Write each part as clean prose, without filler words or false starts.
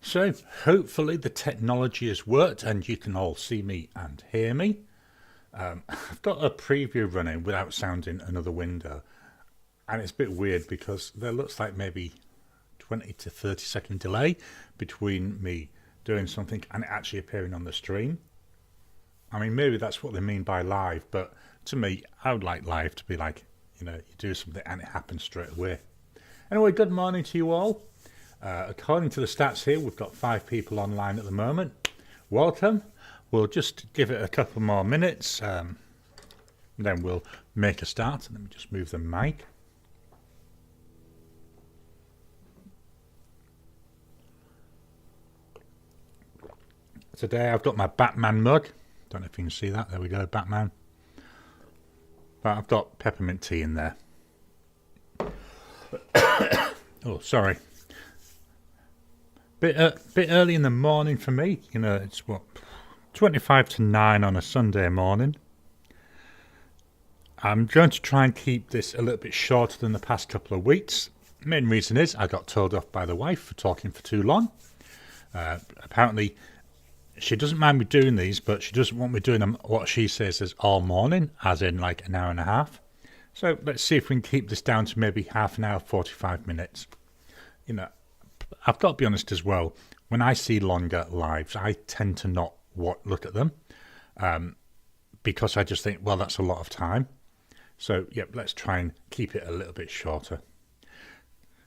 So hopefully the technology has worked and you can all see me and hear me. I've got a preview running without sounding another window, and it's a bit weird because there looks like maybe 20 to 30 second delay between me doing something and it actually appearing on the stream. I mean, maybe that's what they mean by live, but to me, I would like live to be like, you do something and it happens straight away. Anyway, good morning to you all. According to the stats here, we've got 5 people online at the moment. Welcome. We'll just give it a couple more minutes, then we'll make a start. Let me just move the mic. Today I've got my Batman mug. Don't know if you can see that. There we go, Batman. But I've got peppermint tea in there. Oh, sorry. Bit early in the morning for me. It's 25 to 9 on a Sunday morning. I'm going to try and keep this a little bit shorter than the past couple of weeks. Main reason is I got told off by the wife for talking for too long. Apparently, she doesn't mind me doing these, but she doesn't want me doing them what she says is all morning, as in like an hour and a half. So let's see if we can keep this down to maybe half an hour, 45 minutes. I've got to be honest as well. When I see longer lives, I tend to not look at them because I just think, well, that's a lot of time. So, yep, let's try and keep it a little bit shorter.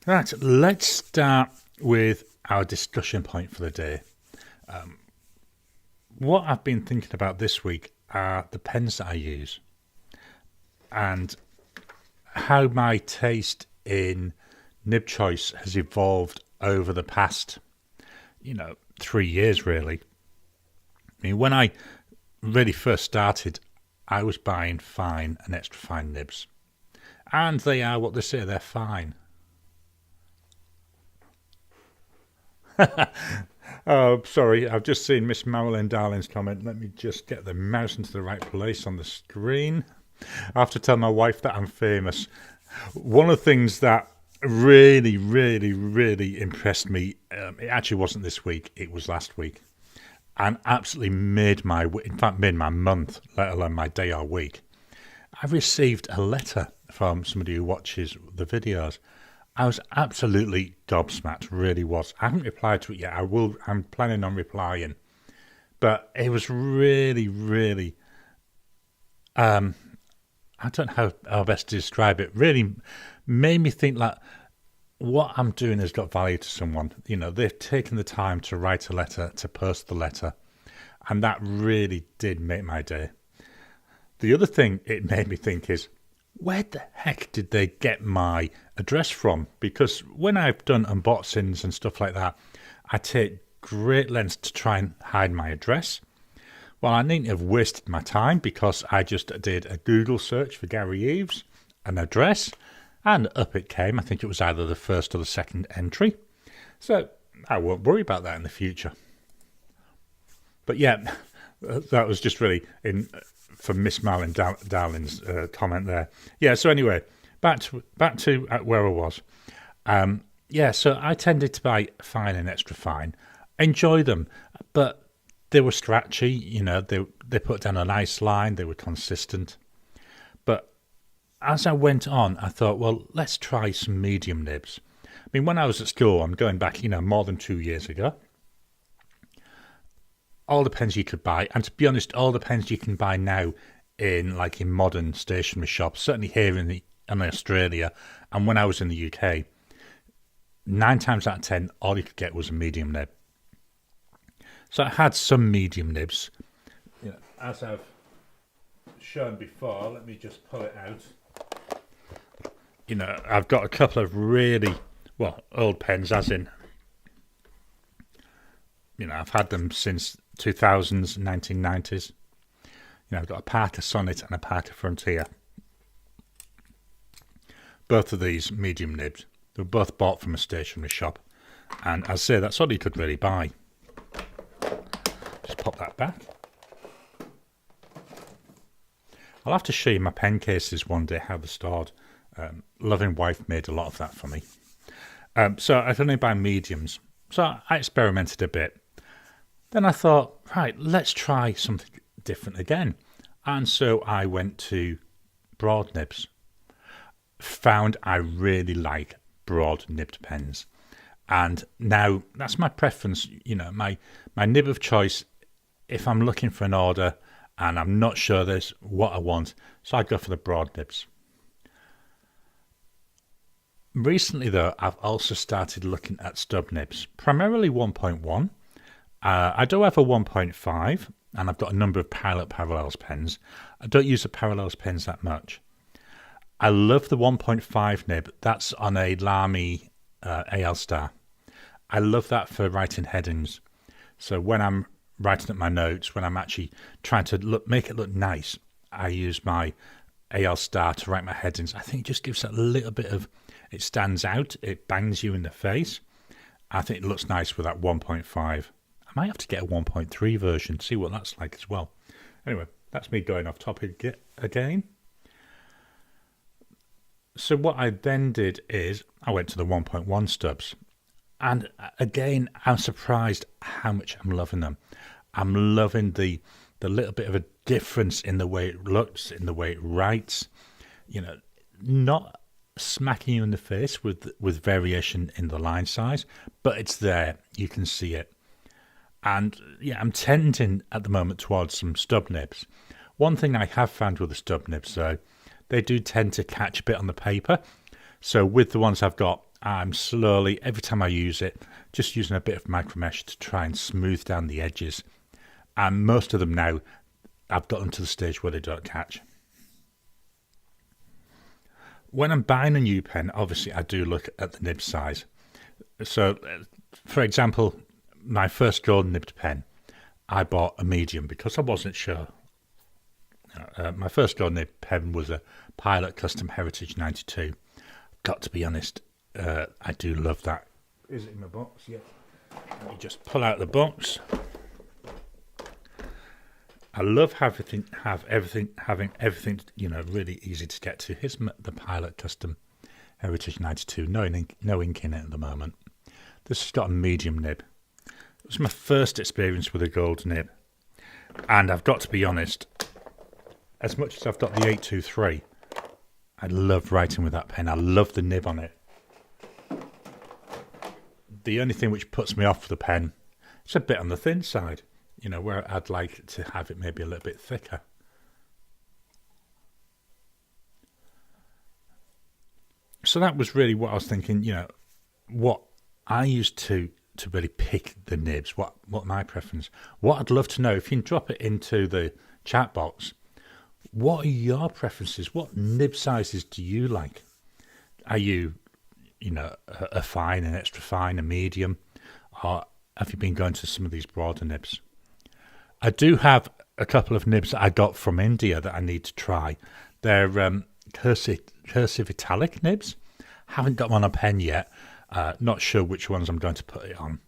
Right, let's start with our discussion point for the day. What I've been thinking about this week are the pens that I use and how my taste in nib choice has evolved over the past, 3 years, really. I mean, when I really first started, I was buying fine and extra fine nibs. And they are what they say, they're fine. Oh, sorry, I've just seen Miss Marilyn Darling's comment. Let me just get the mouse into the right place on the screen. I have to tell my wife that I'm famous. One of the things that really, really, really impressed me, it actually wasn't this week, it was last week, and absolutely made my month, let alone my day or week. I received a letter from somebody who watches the videos. I was absolutely gobsmacked, really was. I haven't replied to it yet. I'm planning on replying. But it was really, really, I don't know how best to describe it. Really made me think like what I'm doing has got value to someone. They've taken the time to write a letter, to post the letter. And that really did make my day. The other thing it made me think is, where the heck did they get my address from? Because when I've done unboxings and stuff like that, I take great lengths to try and hide my address. Well, I needn't have wasted my time because I just did a Google search for Garry Eves, an address, and up it came. I think it was either the first or the second entry. So I won't worry about that in the future. But yeah, that was just really for Miss Marilyn Darling's comment there. Yeah, so anyway, back to where I was. So I tended to buy fine and extra fine. Enjoy them, but they were scratchy, they put down a nice line, they were consistent. But as I went on, I thought, well, let's try some medium nibs. I mean, when I was at school, I'm going back, more than 2 years ago, all the pens you could buy, and to be honest, all the pens you can buy now in modern stationery shops, certainly here in Australia, and when I was in the UK, 9 times out of 10, all you could get was a medium nib. So I had some medium nibs. As I've shown before, let me just pull it out. I've got a couple of really, old pens, as in, I've had them since 2000s, 1990s. I've got a Parker Sonnet and a Parker Frontier. Both of these medium nibs. They were both bought from a stationery shop. And as I say, that's all you could really buy. Just pop that back. I'll have to show you my pen cases one day, how they're stored. Loving wife made a lot of that for me. So I can only buy mediums. So I experimented a bit. Then I thought, right, let's try something different again. And so I went to broad nibs. Found I really like broad nibbed pens. And now that's my preference, my nib of choice if I'm looking for an order and I'm not sure there's what I want. So I go for the broad nibs. Recently, though, I've also started looking at stub nibs, primarily 1.1. I do have a 1.5, and I've got a number of Pilot Parallels pens. I don't use the Parallels pens that much. I love the 1.5 nib. That's on a Lamy AL Star. I love that for writing headings. So when I'm writing up my notes, when I'm actually trying to make it look nice, I use my AL Star to write my headings. I think it just gives that little bit of, it stands out, it bangs you in the face. I think it looks nice with that 1.5. I might have to get a 1.3 version, see what that's like as well. Anyway, that's me going off topic again. So what I then did is I went to the 1.1 stubs. And again, I'm surprised how much I'm loving them. I'm loving the little bit of a difference in the way it looks, in the way it writes. Not smacking you in the face with variation in the line size, but it's there. You can see it. And yeah, I'm tending at the moment towards some stub nibs. One thing I have found with the stub nibs, though, they do tend to catch a bit on the paper. So with the ones I've got, I'm slowly, every time I use it, just using a bit of micro mesh to try and smooth down the edges. And most of them now, I've got them to the stage where they don't catch. When I'm buying a new pen, obviously I do look at the nib size. So, for example, my first gold nibbed pen, I bought a medium because I wasn't sure. My first gold nibbed pen was a Pilot Custom Heritage 92. Got to be honest, I do love that. Is it in my box? Yeah. Let me just pull out the box. I love having everything, really easy to get to. Here's the Pilot Custom Heritage 92. No ink in it at the moment. This has got a medium nib. It was my first experience with a gold nib. And I've got to be honest, as much as I've got the 823, I love writing with that pen. I love the nib on it. The only thing which puts me off the pen, it's a bit on the thin side, where I'd like to have it maybe a little bit thicker. So that was really what I was thinking, what I used to really pick the nibs, what my preference. What I'd love to know, if you can drop it into the chat box, what are your preferences? What nib sizes do you like? Are you, a fine, an extra fine, a medium? Or have you been going to some of these broader nibs? I do have a couple of nibs that I got from India that I need to try. They're cursive italic nibs. Haven't got one on a pen yet. Not sure which ones I'm going to put it on.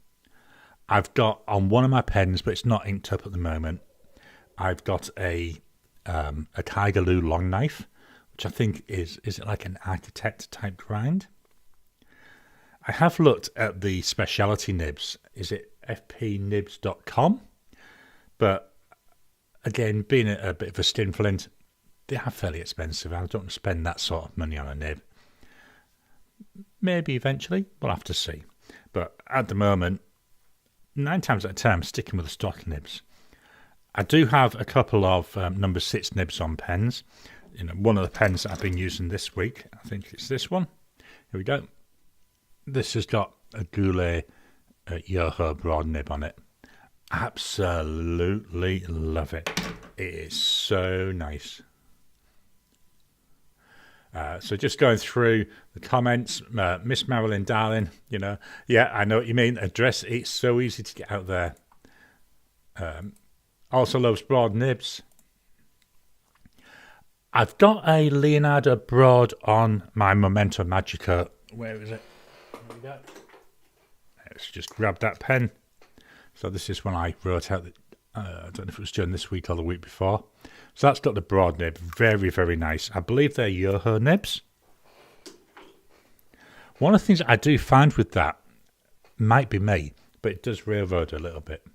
I've got on one of my pens, but it's not inked up at the moment. I've got a Tigerloo long knife, which I think is it like an architect type grind? I have looked at the specialty nibs. Is it fpnibs.com? But again, being a bit of a skinflint, they are fairly expensive. I don't want to spend that sort of money on a nib. Maybe eventually, we'll have to see. But at the moment, 9 times out of 10, I'm sticking with the stock nibs. I do have a couple of number 6 nibs on pens. One of the pens that I've been using this week, I think it's this one. Here we go. This has got a Goulet Yoho broad nib on it. Absolutely love it. It is so nice. So just going through the comments, Miss Marilyn Darling, yeah, I know what you mean. Address, it's so easy to get out there. Also loves broad nibs. I've got a Leonardo broad on my Memento Magico. Where is it? There we go. Let's just grab that pen. So this is when I wrote out, I don't know if it was during this week or the week before. So that's got the broad nib. Very, very nice. I believe they're Yoho nibs. One of the things I do find with that, Might be me, but it does railroad a little bit.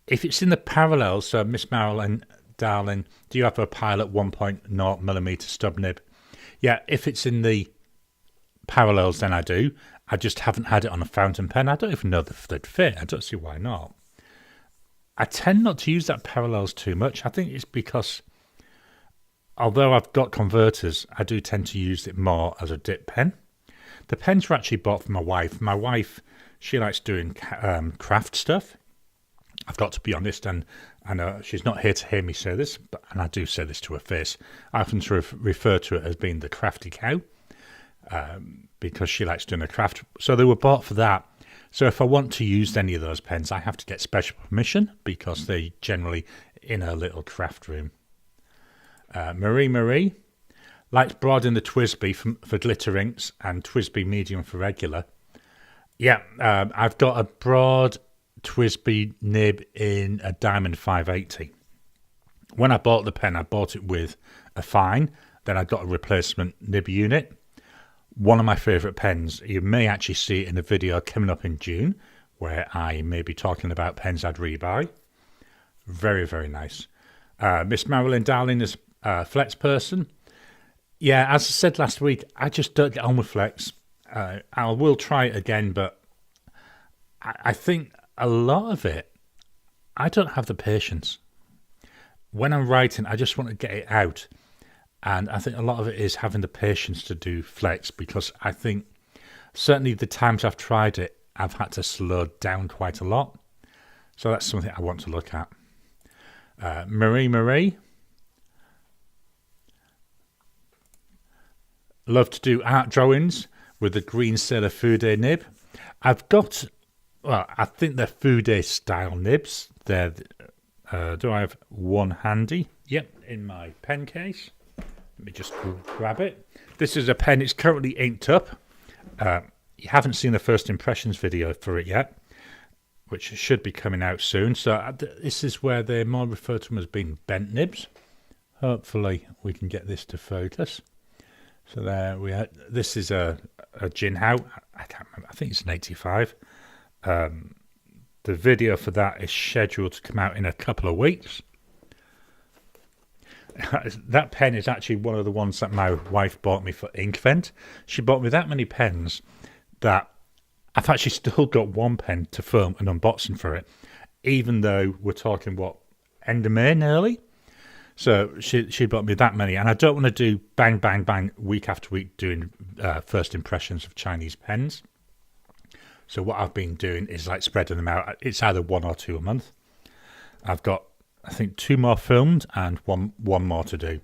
If it's in the parallels, so Miss Marilyn, darling, do you have a Pilot 1.0mm stub nib? Yeah, if it's in the parallels, then I do. I just haven't had it on a fountain pen. I don't even know if they'd fit. I don't see why not. I tend not to use that parallels too much. I think it's because, although I've got converters, I do tend to use it more as a dip pen. The pens were actually bought for my wife. My wife, she likes doing craft stuff. I've got to be honest, and I know she's not here to hear me say this, and I do say this to her face. I often refer to it as being the crafty cow, because she likes doing the craft. So they were bought for that. So if I want to use any of those pens, I have to get special permission because they're generally in her little craft room. Marie likes broad in the Twisby for glitter inks and Twisby medium for regular. Yeah, I've got a broad Twisby nib in a Diamond 580. When I bought the pen, I bought it with a fine. Then I got a replacement nib unit. One of my favourite pens. You may actually see it in a video coming up in June where I may be talking about pens I'd rebuy. Very, very nice. Miss Marilyn Darling is a Flex person. Yeah, as I said last week, I just don't get on with Flex. I will try it again, but I think a lot of it, I don't have the patience. When I'm writing, I just want to get it out. And I think a lot of it is having the patience to do Flex, because I think certainly the times I've tried it, I've had to slow down quite a lot. So that's something I want to look at. Marie. Love to do art drawings with the green Sailor Fude nib. I've got, well, I think they're Fude style nibs. They're, do I have one handy? Yep, in my pen case. Let me just grab it. This is a pen. It's currently inked up. You haven't seen the first impressions video for it yet, which should be coming out soon. So this is where they're more referred to them as being bent nibs. Hopefully we can get this to focus. So there we are. This is a Jinhao. I can't remember. I think it's an 85. The video for that is scheduled to come out in a couple of weeks. That pen is actually one of the ones that my wife bought me for Inkvent. She bought me that many pens that I've actually still got one pen to film an unboxing for it, even though we're talking, what, end of May nearly? So she bought me that many, and I don't want to do bang, bang, bang week after week doing first impressions of Chinese pens. So what I've been doing is like spreading them out. It's either one or two a month. I've got, I think, 2 more filmed and one more to do.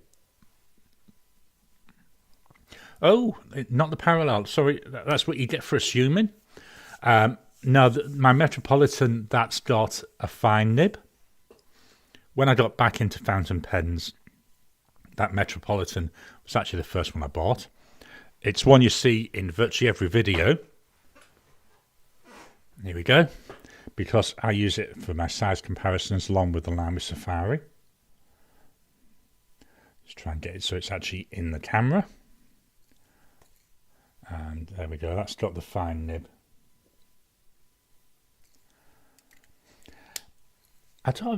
Oh, not the parallel. Sorry, that's what you get for assuming. No, my Metropolitan, that's got a fine nib. When I got back into fountain pens, that Metropolitan was actually the first one I bought. It's one you see in virtually every video. Here we go. Because I use it for my size comparisons along with the Lamy Safari. Just try and get it so it's actually in the camera. And there we go, that's got the fine nib.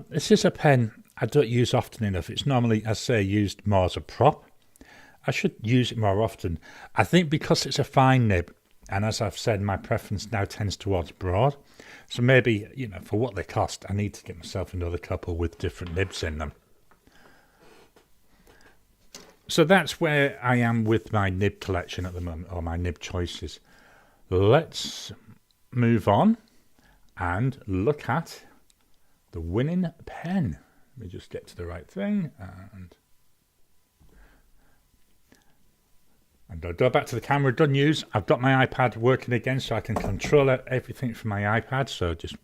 This is a pen I don't use often enough. It's normally, as I say, used more as a prop. I should use it more often. I think because it's a fine nib, and as I've said, my preference now tends towards broad. So maybe, you know, for what they cost, I need to get myself another couple with different nibs in them. So that's where I am with my nib collection at the moment, or my nib choices. Let's move on and look at the winning pen. Let me just get to the right thing, and I'll go back to the camera. Done news. I've got my iPad working again, so I can control everything from my iPad. So just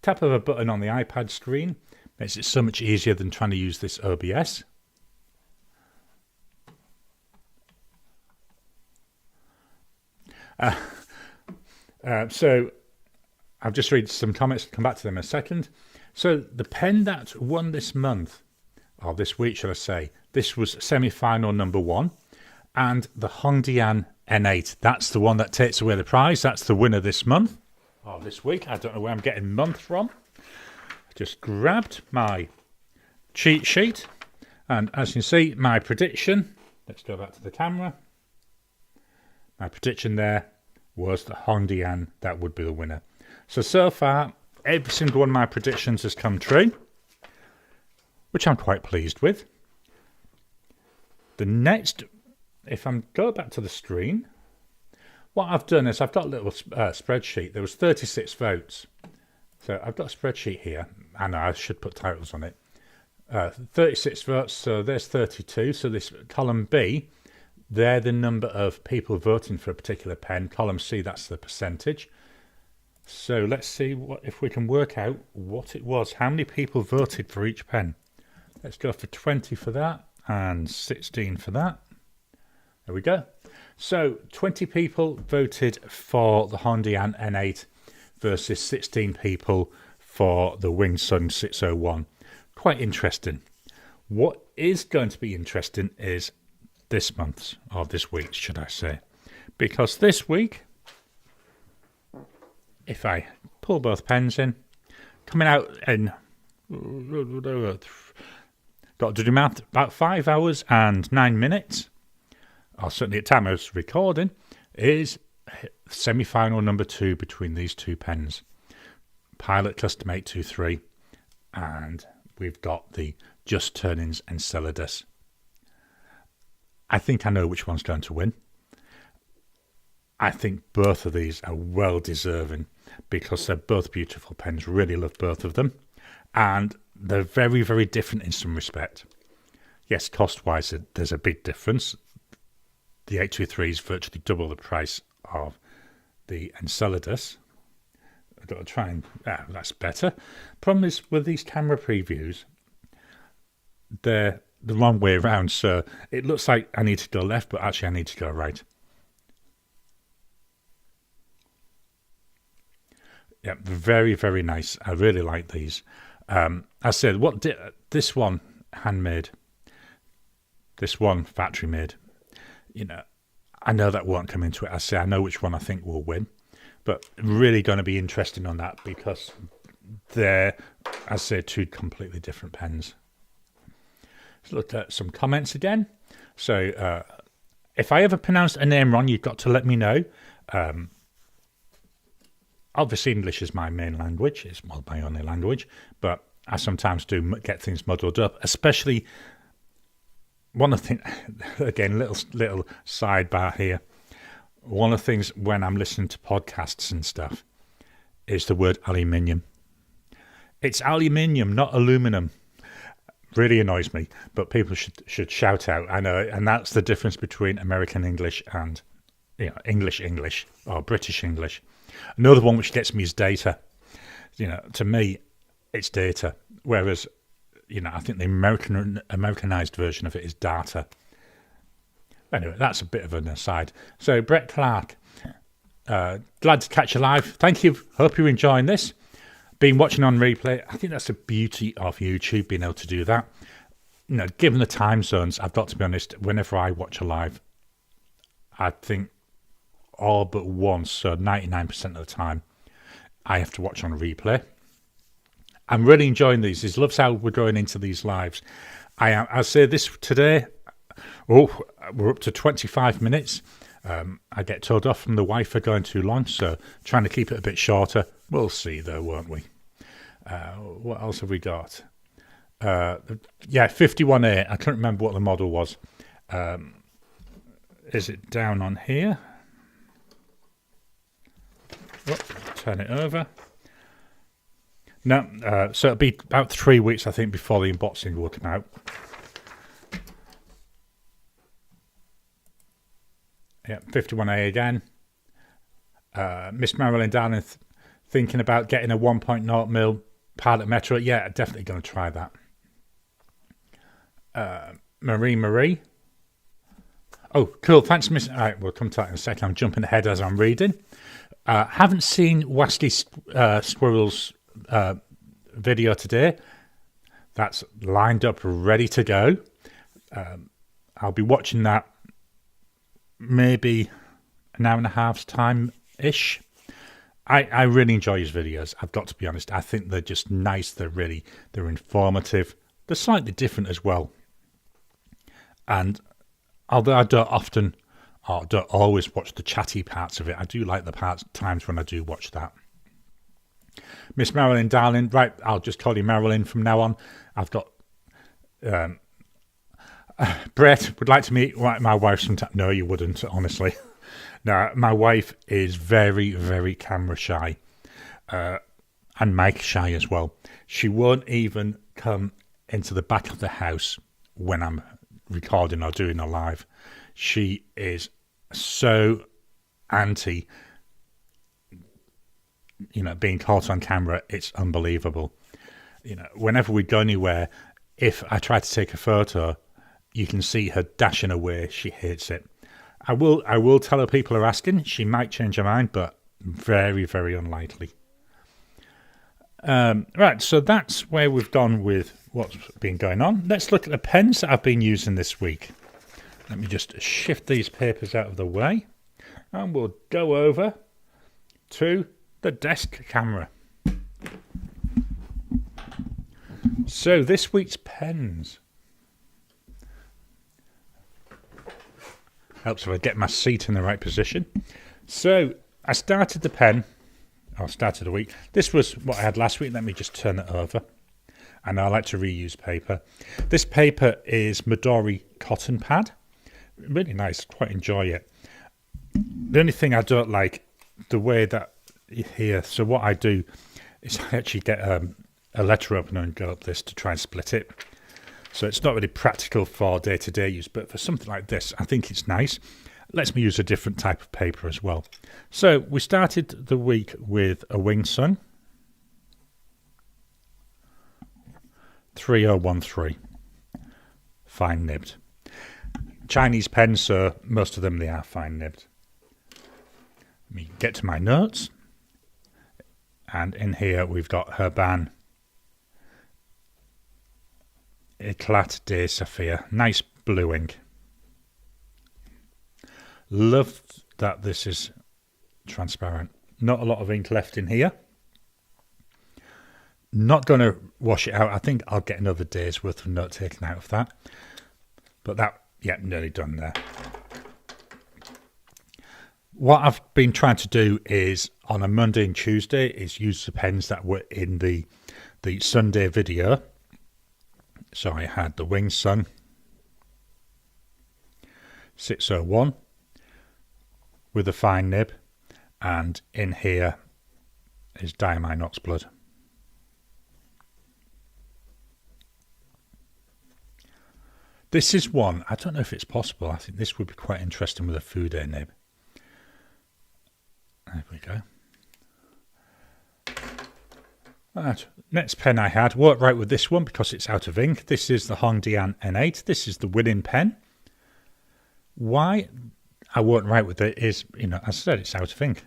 tap of a button on the iPad screen makes it so much easier than trying to use this OBS. So I've just read some comments, come back to them in a second. So the pen that won this month, or this week should I say, this was semi-final number 1, and the Hongdian N8. That's the one that takes away the prize. That's the winner this month. Or this week. I don't know where I'm getting month from. I just grabbed my cheat sheet. And as you can see, my prediction. Let's go back to the camera. My prediction there was the Hondian that would be the winner. So far, every single one of my predictions has come true, which I'm quite pleased with. The next, if I'm going back to the screen, what I've done is I've got a little spreadsheet. There was 36 votes. So I've got a spreadsheet here. I know I should put titles on it. 36 votes, so there's 32. So this column B, they're the number of people voting for a particular pen. Column C, that's the percentage. So let's see if we can work out what it was. How many people voted for each pen? Let's go for 20 for that and 16 for that. There we go. So 20 people voted for the Hondian N8 versus 16 people for the Wing Sun 601. Quite interesting. What is going to be interesting is this month's, or this week's, should I say. Because this week, if I pull both pens in, coming out in, got to do math, about 5 hours and 9 minutes, or certainly at time I was recording, is semi-final number 2 between these two pens. Pilot Custom 823, and we've got the Just Turnings Enceladus. I think I know which one's going to win. I think both of these are well deserving because they're both beautiful pens. Really love both of them. And they're very, very different in some respect. Yes, cost-wise, there's a big difference. The 823 is virtually double the price of the Enceladus. I've got to try and... that's better. Problem is, with these camera previews, they're the wrong way around. So it looks like I need to go left, but actually I need to go right. Yeah, very, very nice. I really like these. I said, this one handmade, this one factory made. You know, I know that won't come into it. I say I know which one I think will win, but really going to be interesting on that because they're, I say, two completely different pens. Let's look at some comments again. So if I ever pronounce a name wrong, you've got to let me know. Obviously, English is my main language. It's my only language. But I sometimes do get things muddled up, especially one of the things, again, little sidebar here. One of the things when I'm listening to podcasts and stuff is the word aluminium. It's aluminium, not aluminum. Really annoys me, but people should shout out. I know, and that's the difference between American English and English or British English. Another one which gets me is data. To me, it's data. Whereas, I think the Americanized version of it is data. Anyway, that's a bit of an aside. So, Brett Clark, glad to catch you live. Thank you. Hope you're enjoying this. Been watching on replay. I think that's the beauty of YouTube, being able to do that. Given the time zones, I've got to be honest, whenever I watch a live, I think all but once, so 99% of the time, I have to watch on replay. I'm really enjoying these. He loves how we're going into these lives. I say this today. Oh, we're up to 25 minutes. I get told off from the wife for going too long, so trying to keep it a bit shorter. We'll see, though, won't we? What else have we got? 51A. I can't remember what the model was. Is it down on here? Oh, turn it over. No, so it'll be about 3 weeks, I think, before the unboxing will come out. Yeah, 51A again. Miss Marilyn Darling thinking about getting a 1.0 mil Pilot Metro. Yeah, definitely going to try that. Marie. Oh, cool. Thanks, Miss. All right, we'll come to that in a second. I'm jumping ahead as I'm reading. Haven't seen Wasky Squirrel's video today. That's lined up, ready to go. I'll be watching that maybe an hour and a half's time-ish. I really enjoy his videos. I've got to be honest. I think they're just nice. They're informative. They're slightly different as well. And although I don't often, or don't always watch the chatty parts of it, I do like the times when I do watch that. Miss Marilyn Darling, right, I'll just call you Marilyn from now on. I've got Brett would like to meet my wife sometime. No, you wouldn't, honestly. No, my wife is very, very camera shy, and mic shy as well. She won't even come into the back of the house when I'm recording or doing a live. She is so anti, being caught on camera. It's unbelievable. Whenever we go anywhere, if I try to take a photo, you can see her dashing away. She hates it. I will tell her people are asking. She might change her mind, but very, very unlikely. Right, so that's where we've gone with what's been going on. Let's look at the pens that I've been using this week. Let me just shift these papers out of the way, and we'll go over to the desk camera. So this week's pens. Helps if I get my seat in the right position. So I started the week. This was what I had last week. Let me just turn it over. And I like to reuse paper. This paper is Midori cotton pad. Really nice. Quite enjoy it. The only thing I don't like, the way that here. So what I do is I actually get a letter opener and go up this to try and split it. So it's not really practical for day-to-day use, but for something like this, I think it's nice. Lets me use a different type of paper as well. So we started the week with a Wing Sun 3013, fine nibbed. Chinese pens, so most of them they are fine nibbed. Let me get to my notes, and in here we've got Herban Eclat de Saphir, nice blue ink. Love that this is transparent. Not a lot of ink left in here. Not going to wash it out. I think I'll get another day's worth of note taken out of that. But that, yeah, nearly done there. What I've been trying to do is on a Monday and Tuesday is use the pens that were in the Sunday video. So I had the Wing Sun 601 with a fine nib, and in here is Diamine Oxblood. This is one, I don't know if it's possible. I think this would be quite interesting with a Fude nib. There we go. Right. Next pen I had worked right with this one because it's out of ink. This is the Hongdian N8. This is the winning pen. Why I worked right with it is, as I said, it's out of ink.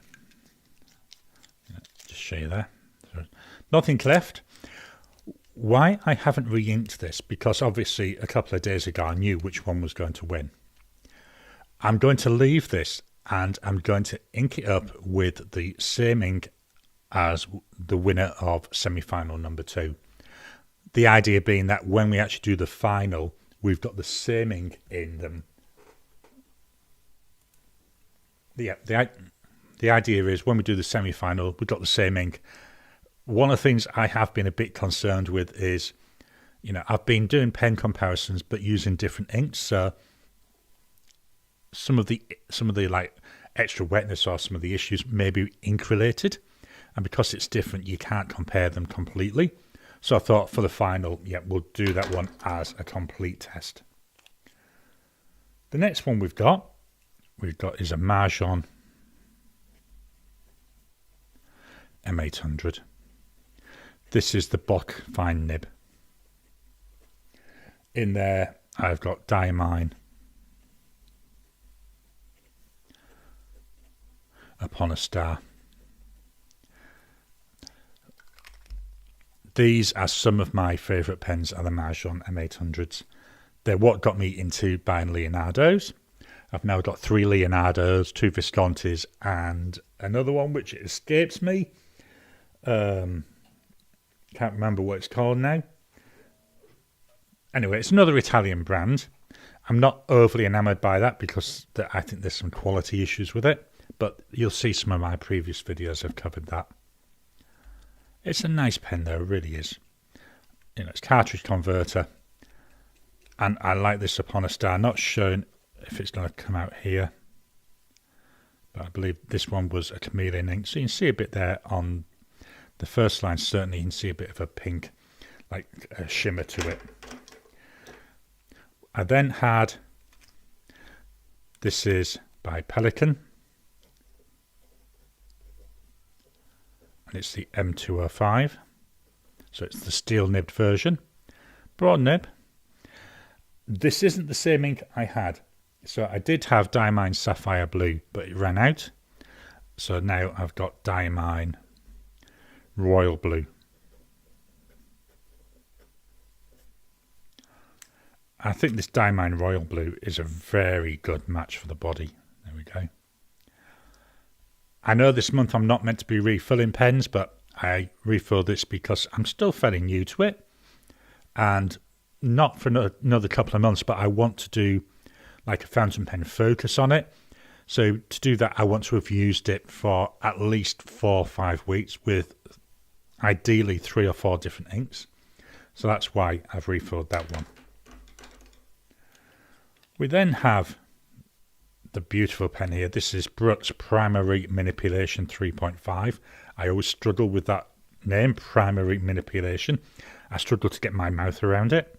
Just show you there. Nothing left. Why I haven't re-inked this, because obviously a couple of days ago I knew which one was going to win. I'm going to leave this and I'm going to ink it up with the same ink as the winner of semi-final number 2. The idea being that when we actually do the final, we've got the same ink in them. The idea is when we do the semi-final, we've got the same ink. One of the things I have been a bit concerned with is, I've been doing pen comparisons but using different inks, so some of the like extra wetness or some of the issues may be ink related. And because it's different, you can't compare them completely. So I thought for the final, we'll do that one as a complete test. The next one we've got is a Mahjong M800. This is the Bock fine nib. In there, I've got Diamine upon a star. These are some of my favourite pens, are the Mahjong M800s. They're what got me into buying Leonardo's. I've now got 3 Leonardos, 2 Viscontis, and another one which escapes me. Can't remember what it's called now. Anyway, it's another Italian brand. I'm not overly enamoured by that because I think there's some quality issues with it. But you'll see some of my previous videos have covered that. It's a nice pen though, it really is. You know, it's cartridge converter. And I like this upon a star. Not showing if it's going to come out here. But I believe this one was a chameleon ink. So you can see a bit there on the first line. Certainly you can see a bit of a pink, like a shimmer to it. I then had, this is by Pelikan. And it's the M205. So it's the steel nibbed version. Broad nib. This isn't the same ink I had. So I did have Diamine Sapphire Blue, but it ran out. So now I've got Diamine Royal Blue. I think this Diamine Royal Blue is a very good match for the body. There we go. I know this month I'm not meant to be refilling pens, but I refill this because I'm still fairly new to it. And not for another couple of months, but I want to do like a fountain pen focus on it. So to do that, I want to have used it for at least 4 or 5 weeks with ideally 3 or 4 different inks. So that's why I've refilled that one. We then have the beautiful pen here. This is Brooks Primary Manipulation 3.5. I always struggle with that name, Primary Manipulation. I struggle to get my mouth around it.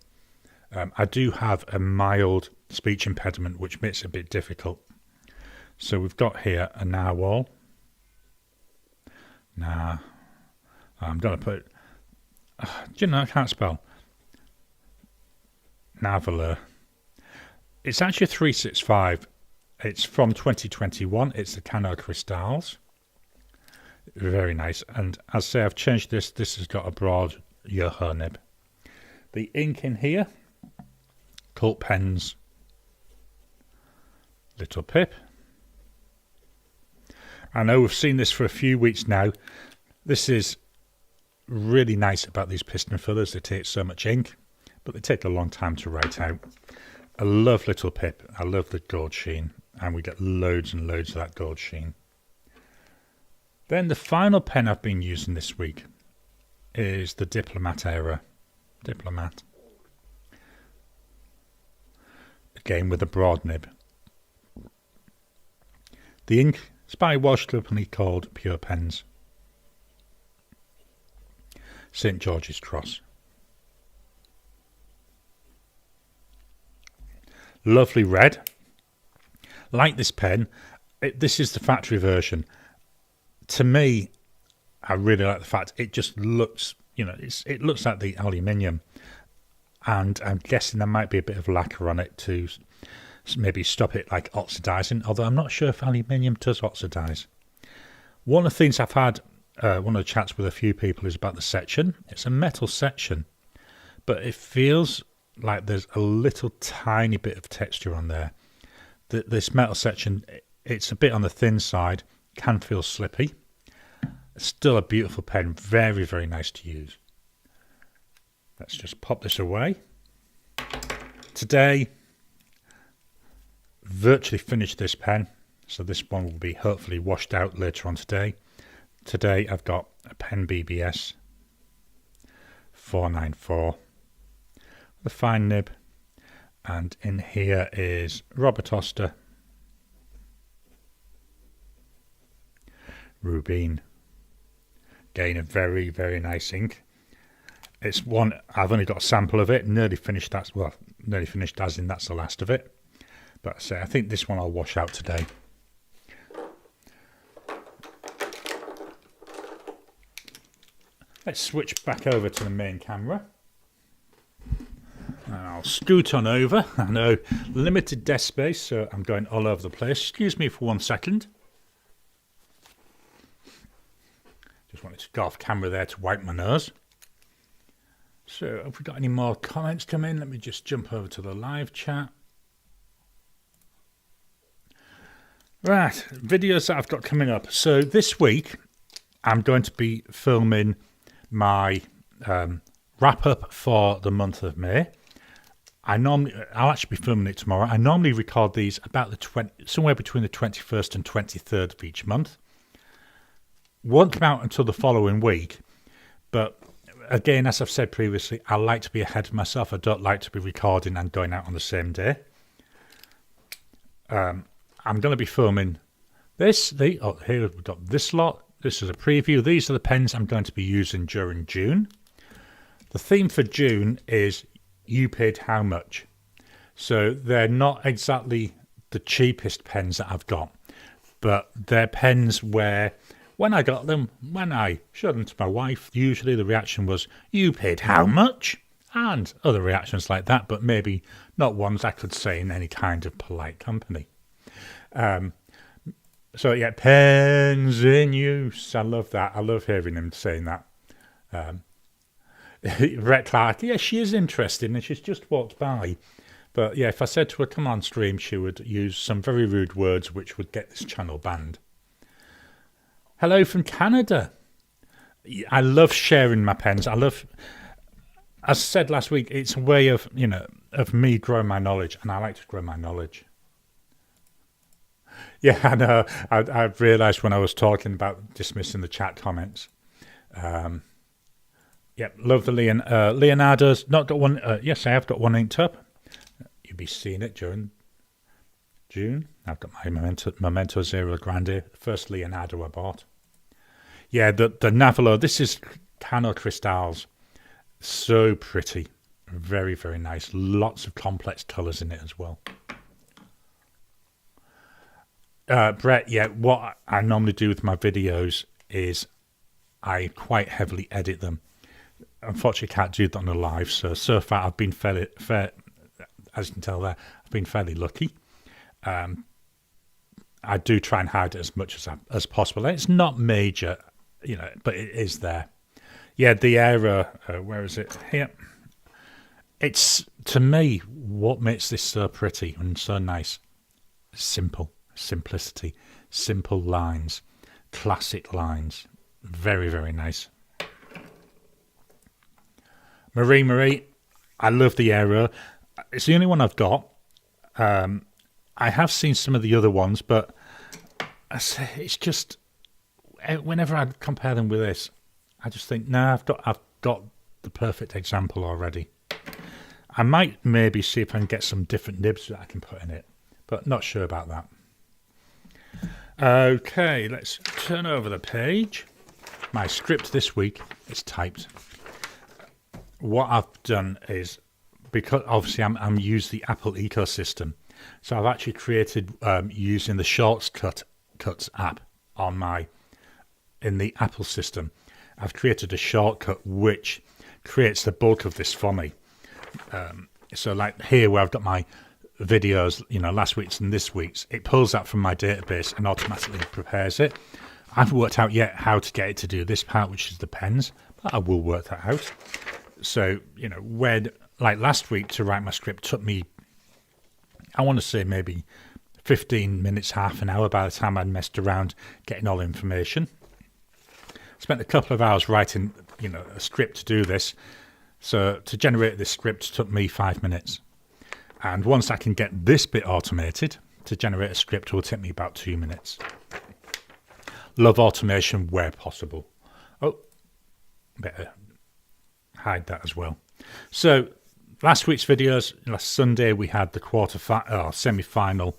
I do have a mild speech impediment, which makes it a bit difficult. So we've got here a narwhal. I'm going to put... do you know, I can't spell. Narvaler. It's actually a 365. It's from 2021. It's the Cano Cristals. Very nice. And as I say, I've changed this. This has got a broad Yoho nib. The ink in here, Cult Pens Little Pip. I know we've seen this for a few weeks now. This is really nice about these piston fillers. They take so much ink, but they take a long time to write out. I love Little Pip. I love the gold sheen, and we get loads and loads of that gold sheen. Then the final pen I've been using this week is the Diplomat Era. Diplomat. Again with a broad nib. The ink is by a Welsh company called Pure Pens. St George's Cross. Lovely red. Like this pen. This is the factory version. To me, I really like the fact it just looks, you know, it looks like the aluminium. And I'm guessing there might be a bit of lacquer on it to maybe stop it like oxidizing, although I'm not sure if aluminium does oxidize. One of the things I've had, one of the chats with a few people is about the section. It's a metal section, but it feels like there's a little tiny bit of texture on there. This metal section, it's a bit on the thin side, can feel slippy. It's still a beautiful pen, very, very nice to use. Let's just pop this away. Today, virtually finished this pen, so this one will be hopefully washed out later on today. Today I've got a pen BBS 494, the fine nib, and in here is Robert Oster Rubin. Again, a very, very nice ink. It's one, I've only got a sample of it, nearly finished that, well, nearly finished as in that's the last of it. But I think this one I'll wash out today. Let's switch back over to the main camera. And I'll scoot on over. I know, limited desk space, so I'm going all over the place. Excuse me for 1 second. Just wanted to go off camera there to wipe my nose. So, have we got any more comments come in? Let me just jump over to the live chat. Right, videos that I've got coming up. So this week, I'm going to be filming my wrap up for the month of May. I'll actually be filming it tomorrow. I normally record these about somewhere between the 21st and 23rd of each month. Won't come out until the following week, but again, as I've said previously, I like to be ahead of myself. I don't like to be recording and going out on the same day. I'm going to be filming this. Here we've got this lot. This is a preview. These are the pens I'm going to be using during June. The theme for June is You Paid How Much. So they're not exactly the cheapest pens that I've got, but they're pens where when I got them, when I showed them to my wife, usually the reaction was, "You paid how much?" And other reactions like that, but maybe not ones I could say in any kind of polite company. So yeah, pens in use. I love that. I love hearing him saying that. Rhett Clark, yeah, she is interesting and she's just walked by. But yeah, if I said to her, come on stream, she would use some very rude words which would get this channel banned. Hello from Canada. I love sharing my pens. As I said last week, it's a way of, of me growing my knowledge, and I like to grow my knowledge. Yeah, I know. I've realised when I was talking about dismissing the chat comments. Yep, love the Leonardo's. Not got one. Yes, I have got one inked up. You'll be seeing it during June. I've got my Memento Zero Grande, first Leonardo I bought. Yeah, the Navalo. This is Cano Cristals. So pretty, very, very nice. Lots of complex colours in it as well. Brett, yeah, what I normally do with my videos is I quite heavily edit them. Unfortunately, can't do that on a live. So far, I've been fair. As you can tell there, I've been fairly lucky. I do try and hide it as much as possible. And it's not major, but it is there. Yeah, the Aero, where is it? Here. It's, to me, what makes this so pretty and so nice. Simple. Simplicity, simple lines, classic lines. Very, very nice. Marie, I love the Aero. It's the only one I've got. I have seen some of the other ones, but it's just, whenever I compare them with this, I just think, no, I've got the perfect example already. I might maybe see if I can get some different nibs that I can put in it, but not sure about that. Okay, let's turn over the page. My script this week is typed. What I've done is, because obviously I'm using the Apple ecosystem, so I've actually created using the Shortcuts app in the Apple system. I've created a shortcut which creates the bulk of this for me. So like here where I've got my videos, last week's and this week's, it pulls that from my database and automatically prepares it. I haven't worked out yet how to get it to do this part, which is the pens, but I will work that out. So, when, like last week, to write my script took me, I want to say maybe 15 minutes, half an hour by the time I'd messed around getting all the information. Spent a couple of hours writing, a script to do this. So to generate this script took me 5 minutes. And once I can get this bit automated, to generate a script will take me about 2 minutes. Love automation where possible. Oh, better hide that as well. So last week's videos, last Sunday we had the semi-final.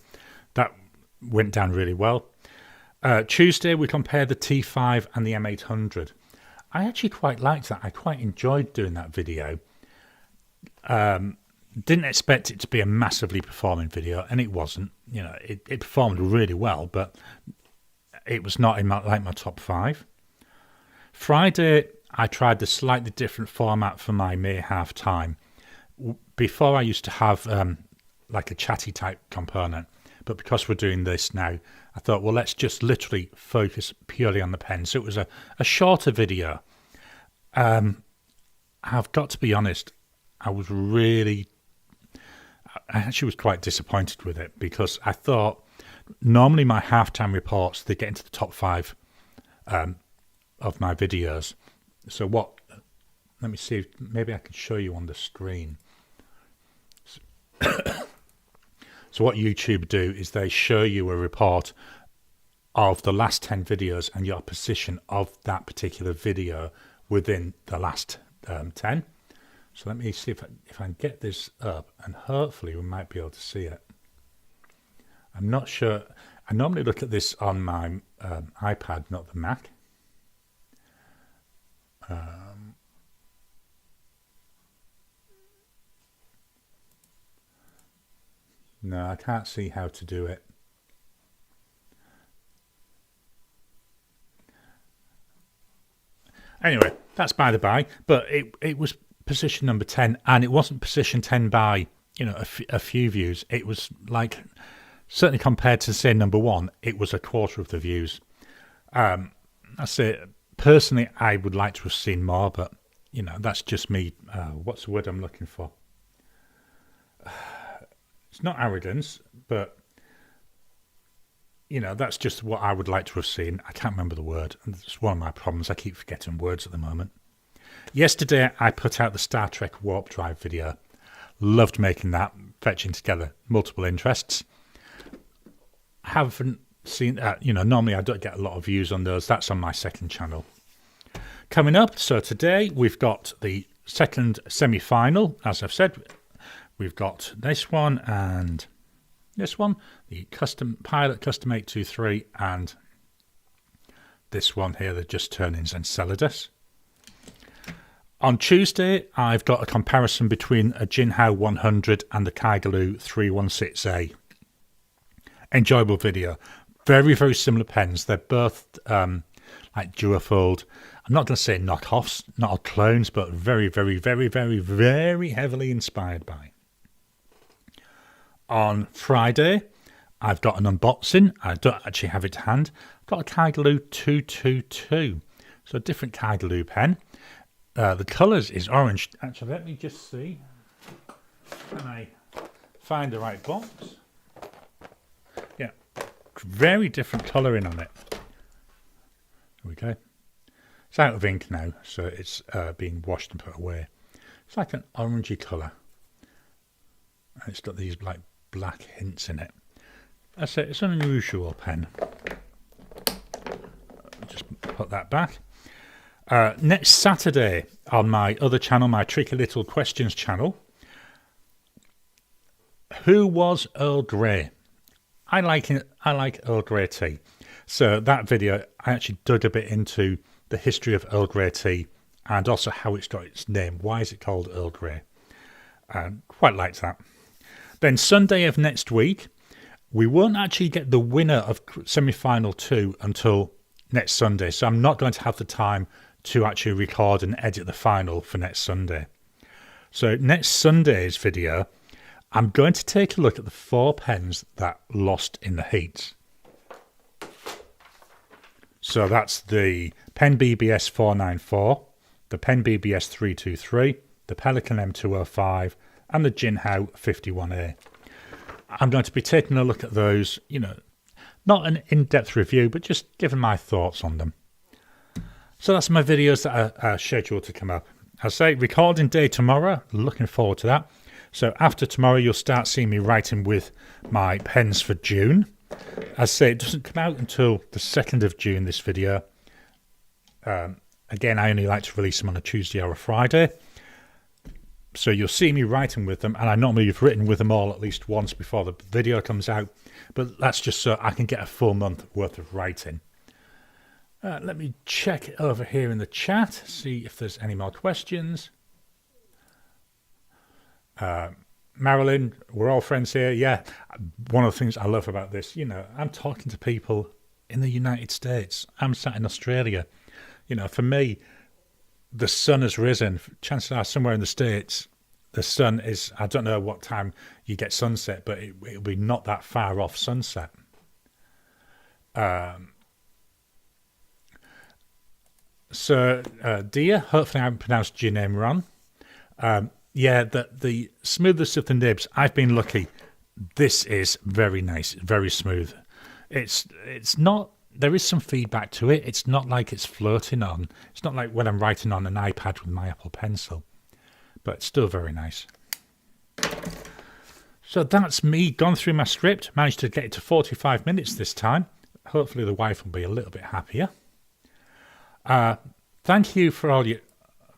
That went down really well. Tuesday we compared the T5 and the M800. I actually quite liked that. I quite enjoyed doing that video. Didn't expect it to be a massively performing video, and it wasn't. It performed really well, but it was not in my top 5. Friday, I tried the slightly different format for my May half time. Before I used to have like a chatty type component, but because we're doing this now, I thought, well, let's just literally focus purely on the pen. So it was a shorter video. I've got to be honest, I actually was quite disappointed with it, because I thought normally my halftime reports, they get into the top 5 of my videos. So let me see if maybe I can show you on the screen. So what YouTube do is they show you a report of the last 10 videos and your position of that particular video within the last 10. So let me see if I can get this up, and hopefully we might be able to see it. I'm not sure. I normally look at this on my iPad, not the Mac. No, I can't see how to do it. Anyway, that's by the by. But it was position number 10, and it wasn't position 10 by a few views. It was like, certainly compared to say number 1, it was a quarter of the views. I say personally, I would like to have seen more, but that's just me. What's the word I'm looking for? It's not arrogance, but that's just what I would like to have seen. I can't remember the word. It's one of my problems. I keep forgetting words at the moment. Yesterday, I put out the Star Trek Warp Drive video. Loved making that, fetching together multiple interests. Haven't seen that. Normally I don't get a lot of views on those. That's on my second channel. Coming up, so today we've got the second semi-final, as I've said. We've got this one and this one, the Pilot Custom 823, and this one here, the Just Turn-ins Enceladus. On Tuesday, I've got a comparison between a Jinhao 100 and the Kaigaloo 316A. Enjoyable video. Very, very similar pens. They're both like duofold. I'm not going to say knockoffs, not clones, but very, very, very, very, very heavily inspired by. On Friday, I've got an unboxing. I don't actually have it to hand. I've got a Kaigaloo 222. So a different Kaigaloo pen. The colours is orange. Actually, let me just see. Can I find the right box? Yeah. Very different colouring on it. There we go. It's out of ink now, so it's being washed and put away. It's like an orangey colour. And it's got these like black hints in it. I say it's an unusual pen. Just put that back. Next Saturday on my other channel, my Tricky Little Questions channel. Who was Earl Grey? I like Earl Grey tea. So that video, I actually dug a bit into the history of Earl Grey tea and also how it's got its name. Why is it called Earl Grey? Quite liked that. Then Sunday of next week, we won't actually get the winner of semi-final 2 until next Sunday. So I'm not going to have the time to actually record and edit the final for next Sunday. So next Sunday's video, I'm going to take a look at the 4 pens that lost in the heats. So that's the Pen BBS 494, the Pen BBS 323, the Pelican M205, and the Jinhao 51A. I'm going to be taking a look at those, not an in-depth review, but just giving my thoughts on them. So that's my videos that are scheduled to come up. I say recording day tomorrow, looking forward to that. So after tomorrow, you'll start seeing me writing with my pens for June. As I say, it doesn't come out until the 2nd of June, this video. Again, I only like to release them on a Tuesday or a Friday. So you'll see me writing with them, and I normally have written with them all at least once before the video comes out. But that's just so I can get a full month worth of writing. Let me check it over here in the chat, see if there's any more questions. Marilyn, we're all friends here. Yeah, one of the things I love about this, I'm talking to people in the United States. I'm sat in Australia. For me, the sun has risen. Chances are somewhere in the States, the sun is, I don't know what time you get sunset, but it'll be not that far off sunset. So, Dia, hopefully I haven't pronounced your name wrong. Yeah, the smoothness of the nibs, I've been lucky. This is very nice, very smooth. It's not. There is some feedback to it. It's not like it's floating on. It's not like when I'm writing on an iPad with my Apple Pencil, but it's still very nice. So that's me gone through my script. Managed to get it to 45 minutes this time. Hopefully the wife will be a little bit happier. Thank you for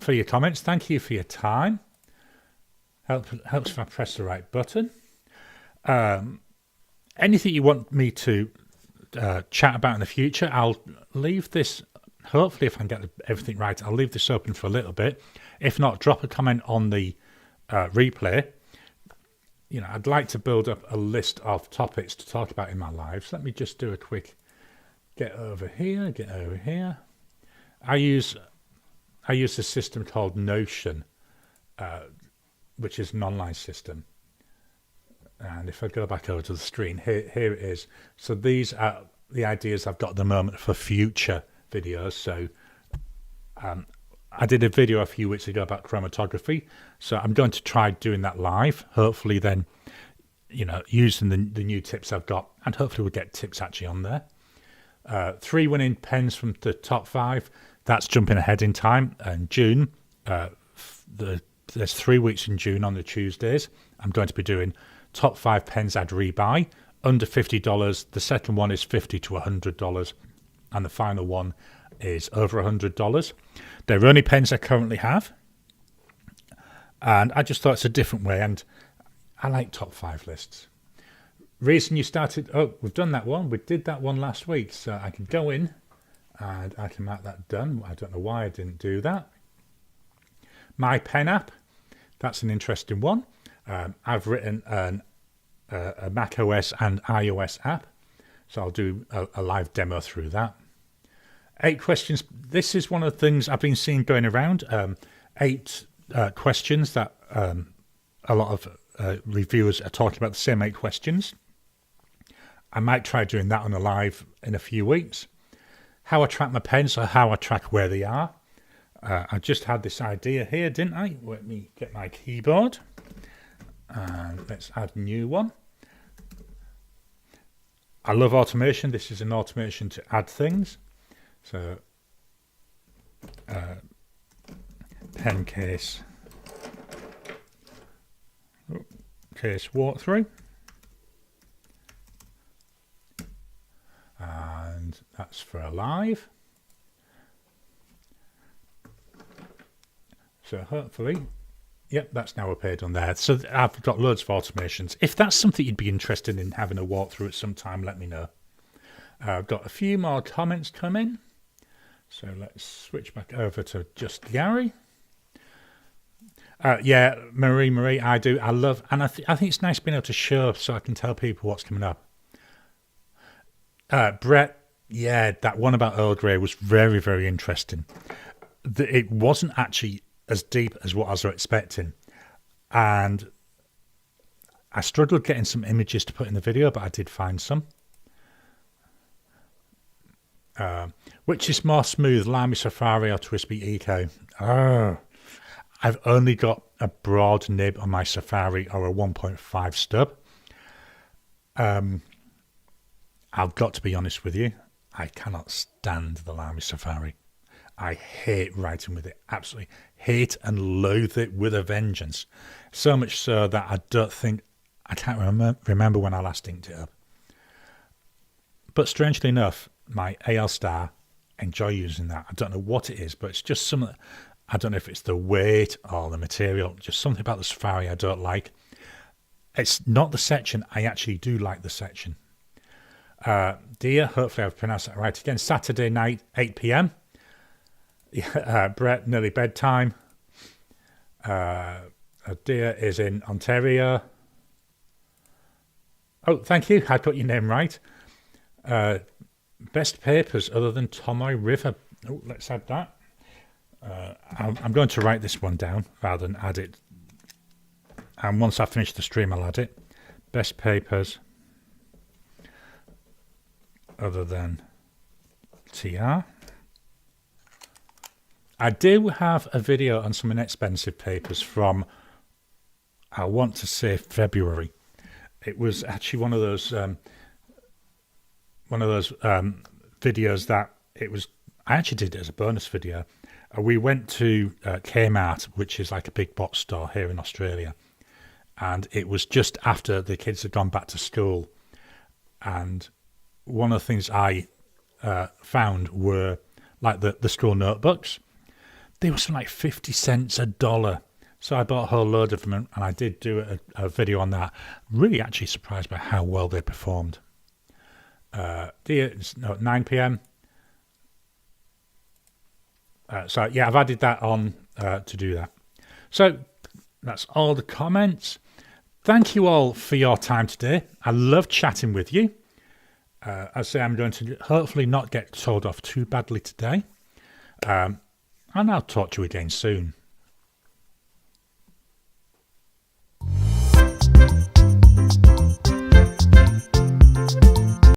your comments. Thank you for your time. Helps if I press the right button. Anything you want me to chat about in the future, I'll leave this. Hopefully, if I can get everything right, I'll leave this open for a little bit. If not, drop a comment on the replay. I'd like to build up a list of topics to talk about in my lives. Let me just do a quick get over here. I use a system called Notion, which is an online system. And if I go back over to the screen, here it is. So these are the ideas I've got at the moment for future videos. So I did a video a few weeks ago about chromatography. So I'm going to try doing that live. Hopefully then, using the new tips I've got. And hopefully we'll get tips actually on there. 3 winning pens from the top 5. That's jumping ahead in time. And June, there's 3 weeks in June on the Tuesdays. I'm going to be doing top 5 pens I'd rebuy, under $50. The second one is $50 to $100. And the final one is over $100. They're only pens I currently have. And I just thought it's a different way. And I like top 5 lists. Reason you started... Oh, we've done that one. We did that one last week. So I can go in and I can mark that done. I don't know why I didn't do that. My pen app. That's an interesting one. I've written a Mac OS and iOS app, so I'll do a live demo through that. 8 questions. This is one of the things I've been seeing going around. 8 questions that a lot of reviewers are talking about, the same 8 questions. I might try doing that on a live in a few weeks. How I track my pens, or how I track where they are. I just had this idea here, didn't I? Let me get my keyboard. And let's add a new one. I love automation. This is an automation to add things. So, pen case walkthrough. And that's for a live. So hopefully... Yep, that's now appeared on there. So I've got loads of automations. If that's something you'd be interested in having a walkthrough at some time, let me know. I've got a few more comments coming. So let's switch back over to just Garry. Yeah, Marie, I do. I love, and I think it's nice being able to show so I can tell people what's coming up. Brett, yeah, that one about Earl Grey was very, very interesting. It wasn't actually as deep as what I was expecting, and I struggled getting some images to put in the video, but I did find some. Which is more smooth, Lamy Safari or Twisby Eco? I've only got a broad nib on my Safari or a 1.5 stub. I've got to be honest with you, I cannot stand the Lamy Safari. I hate writing with it, absolutely hate and loathe it with a vengeance. So much so that I can't remember when I last inked it up. But strangely enough, my AL Star, enjoy using that. I don't know what it is, but it's just something, I don't know if it's the weight or the material, just something about the Safari I don't like. It's not the section, I actually do like the section. Dear, hopefully I've pronounced that right again, Saturday night, 8 p.m. Brett, nearly bedtime. Dear is in Ontario. Oh, thank you. I got your name right. Best papers other than Tomoy River. Oh, let's add that. I'm going to write this one down rather than add it. And once I finish the stream, I'll add it. Best papers other than TR. I do have a video on some inexpensive papers from, I want to say, February. It was actually one of one of those videos that it was. I actually did it as a bonus video. We went to Kmart, which is like a big box store here in Australia, and it was just after the kids had gone back to school. And one of the things I found were like the school notebooks. They were something like 50 cents a dollar. So I bought a whole load of them, and I did do a video on that. Really actually surprised by how well they performed. 9 p.m. So yeah, I've added that on to do that. So that's all the comments. Thank you all for your time today. I love chatting with you. I say I'm going to hopefully not get told off too badly today. And I'll talk to you again soon.